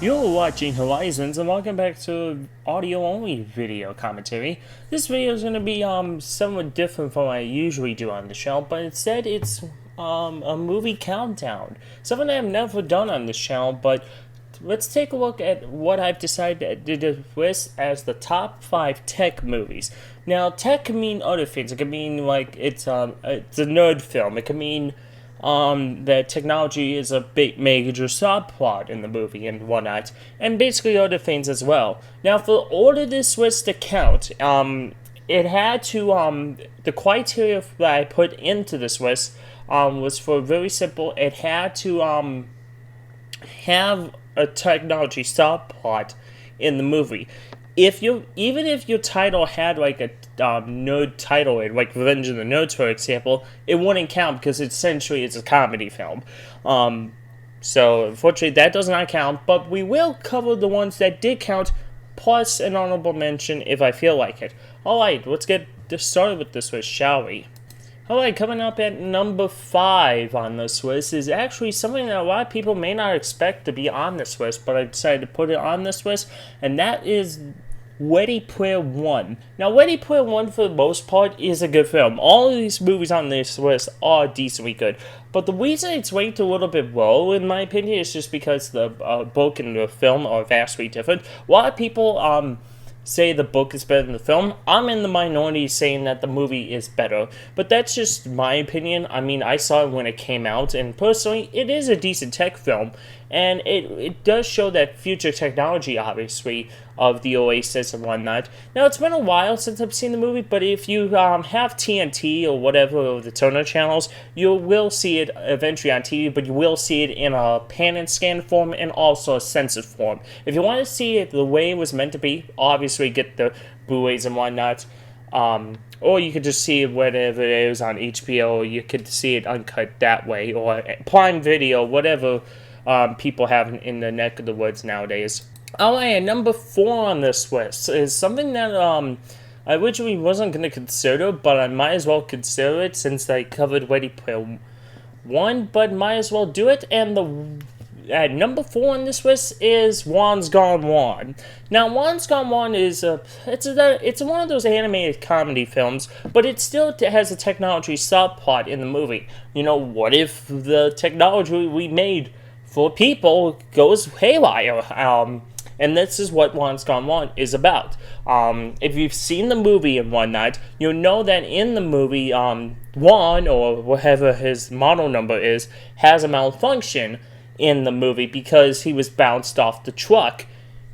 You're watching Horizions, and welcome back to audio-only video commentary. This video is going to be somewhat different from what I usually do on the channel, but instead it's a movie countdown. Something I've never done on this channel, but let's take a look at what I've decided to list as the top 5 tech movies. Now, tech can mean other things. It can mean like it's a nerd film. It can mean that technology is a big major subplot in the movie and whatnot, and basically other things as well. Now, for order this list to count, it had to, the criteria that I put into this list, was for very simple. It had to, have a technology subplot in the movie. Even if your title had like a nerd title, like Revenge of the Nerds, for example, it wouldn't count because essentially it's a comedy film. So unfortunately that does not count, but we will cover the ones that did count, plus an honorable mention if I feel like it. Alright, let's get started with this list, shall we? Alright, coming up at number 5 on this list is actually something that a lot of people may not expect to be on this list, but I decided to put it on this list, and that is Ready Player One. Now, Ready Player One, for the most part, is a good film. All of these movies on this list are decently good, but the reason it's ranked a little bit low, in my opinion, is just because the book and the film are vastly different. A lot of people, say the book is better than the film. I'm in the minority saying that the movie is better, but that's just my opinion. I mean, I saw it when it came out, and personally, it is a decent tech film, and it does show that future technology, obviously, of the Oasis and whatnot. Now, it's been a while since I've seen the movie, but if you have TNT or whatever, or the Turner channels, you will see it eventually on TV, but you will see it in a pan and scan form and also a censored form. If you want to see it the way it was meant to be, obviously get the Blu-rays and whatnot, or you could just see it whenever it is on HBO, or you could see it uncut that way, or Prime Video, whatever people have in the neck of the woods nowadays. Alright, number 4 on this list is something that I originally wasn't going to consider, but I might as well consider it since I covered Ready Player One, but might as well do it. And at number 4 on this list is Juan's Gone Juan. Now, Juan's Gone Juan is it's one of those animated comedy films, but it still has a technology subplot in the movie. You know, what if the technology we made for people goes haywire? And this is what Juan's Gone Juan is about. If you've seen the movie and whatnot, you'll know that in the movie, Juan, or whatever his model number is, has a malfunction in the movie because he was bounced off the truck,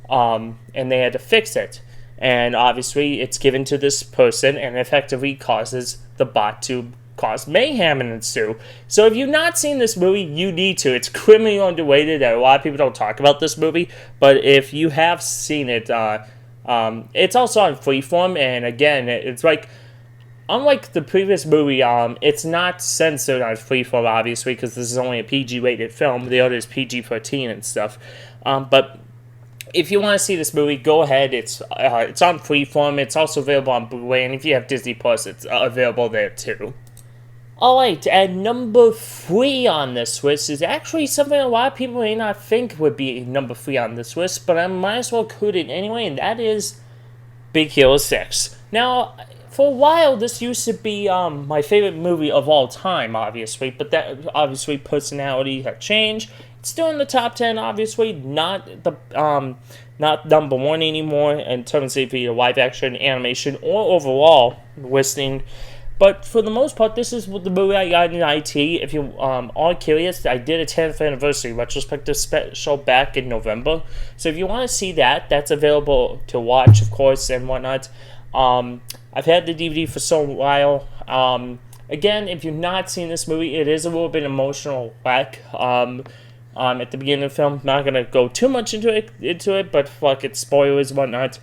and they had to fix it. And obviously, it's given to this person and effectively causes the bot to cause mayhem and ensue. So if you've not seen this movie, you need to. It's criminally underrated. A lot of people don't talk about this movie, but if you have seen it, it's also on Freeform, and again, it's like, unlike the previous movie, it's not censored on Freeform, obviously, because this is only a PG-rated film. The other is PG-13 and stuff. But if you want to see this movie, go ahead. It's on Freeform. It's also available on Blu-ray, and if you have Disney Plus, it's available there too. Alright, at number 3 on this list is actually something a lot of people may not think would be number 3 on this list, but I might as well include it anyway, and that is Big Hero 6. Now, for a while, this used to be my favorite movie of all time, obviously, but that obviously personality had changed. It's still in the top 10, obviously, not number 1 anymore in terms of either live action, animation, or overall listing. But for the most part, this is the movie I got in IT. If you are curious, I did a 10th anniversary retrospective special back in November. So if you want to see that, that's available to watch, of course, and whatnot. I've had the DVD for so while. Again, if you've not seen this movie, it is a little bit emotional wreck. At the beginning of the film, not gonna go too much into it, but fuck it, spoilers, whatnot.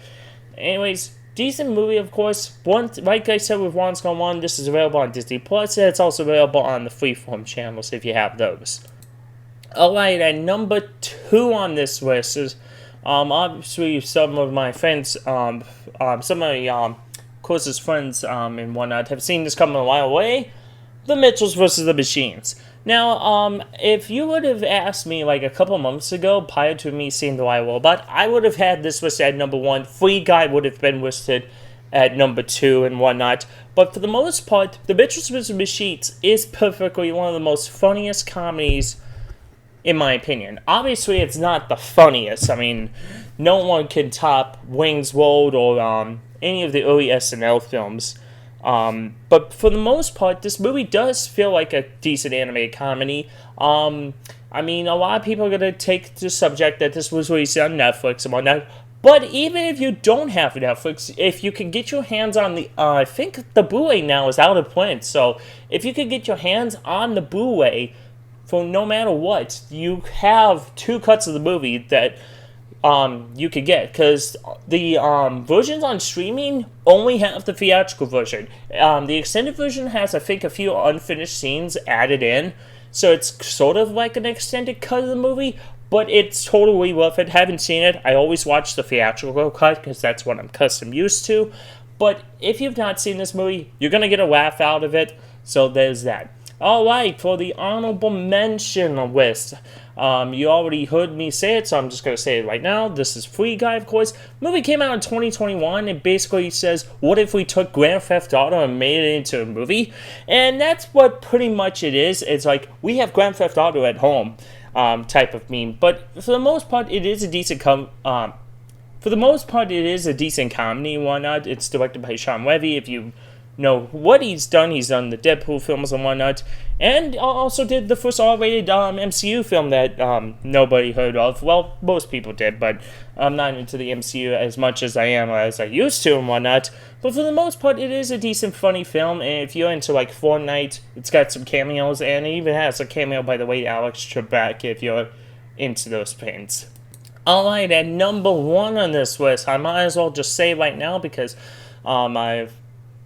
Anyways, decent movie, of course. Like I said with Juan's Gone Juan, this is available on Disney Plus, and it's also available on the Freeform channels if you have those. Alright, at number 2 on this list is obviously some of my friends, some of my closest friends and whatnot have seen this coming a while away. The Mitchells vs. the Machines. Now, if you would have asked me like a couple months ago, prior to me seeing The White Robot, I would have had this listed at number 1. Free Guy would have been listed at number 2 and whatnot. But for the most part, The Mitchells vs. Machines is perfectly one of the most funniest comedies, in my opinion. Obviously, it's not the funniest. I mean, no one can top Wayne's World or any of the early SNL films. But for the most part, this movie does feel like a decent animated comedy. I mean, a lot of people are going to take the subject that this was released on Netflix and whatnot. But even if you don't have Netflix, if you can get your hands on the, I think the Blu-ray now is out of print. So if you could get your hands on the Blu-ray, for no matter what, you have 2 cuts of the movie that you could get, because the versions on streaming only have the theatrical version. The extended version has, I think, a few unfinished scenes added in, so it's sort of like an extended cut of the movie, but it's totally worth it. Haven't seen it. I always watch the theatrical cut because that's what I'm custom used to. But if you've not seen this movie, you're going to get a laugh out of it, so there's that. Alright, for the honorable mention list, you already heard me say it, so I'm just going to say it right now. This is Free Guy, of course. Movie came out in 2021. It basically says, what if we took Grand Theft Auto and made it into a movie? And that's what pretty much it is. It's like, we have Grand Theft Auto at home type of meme. But for the most part, it is a decent comedy and whatnot. It's directed by Sean Levy. If you know what he's done the Deadpool films and whatnot, and also did the first R-rated MCU film that nobody heard of. Well, most people did, but I'm not into the MCU as much as I used to and whatnot. But for the most part, it is a decent, funny film, and if you're into like Fortnite, it's got some cameos, and it even has a cameo, by the way, Alex Trebek, if you're into those fans. Alright, at number 1 on this list, I might as well just say right now, because I've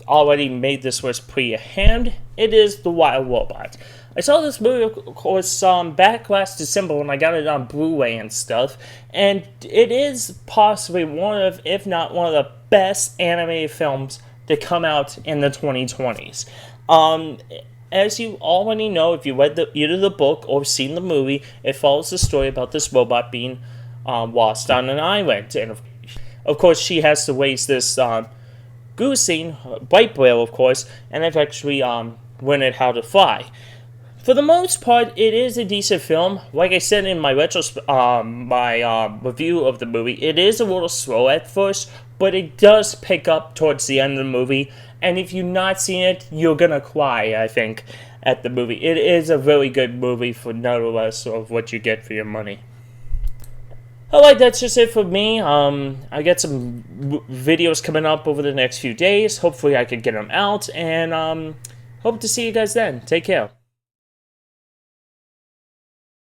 already made this list pre-hand. It is The Wild Robot. I saw this movie, of course, back last December when I got it on Blu-ray and stuff, and it is possibly one of, if not one of the best animated films to come out in the 2020s. As you already know, if you read either the book or seen the movie, it follows the story about this robot being lost on an island, and of course she has to raise this goosing, white whale, of course, and eventually learn it how to fly. For the most part, it is a decent film. Like I said in my review of the movie, it is a little slow at first, but it does pick up towards the end of the movie, and if you've not seen it, you're gonna cry, I think, at the movie. It is a very good movie for nonetheless of what you get for your money. Alright, that's just it for me. I got some videos coming up over the next few days. Hopefully I can get them out, and hope to see you guys then. Take care.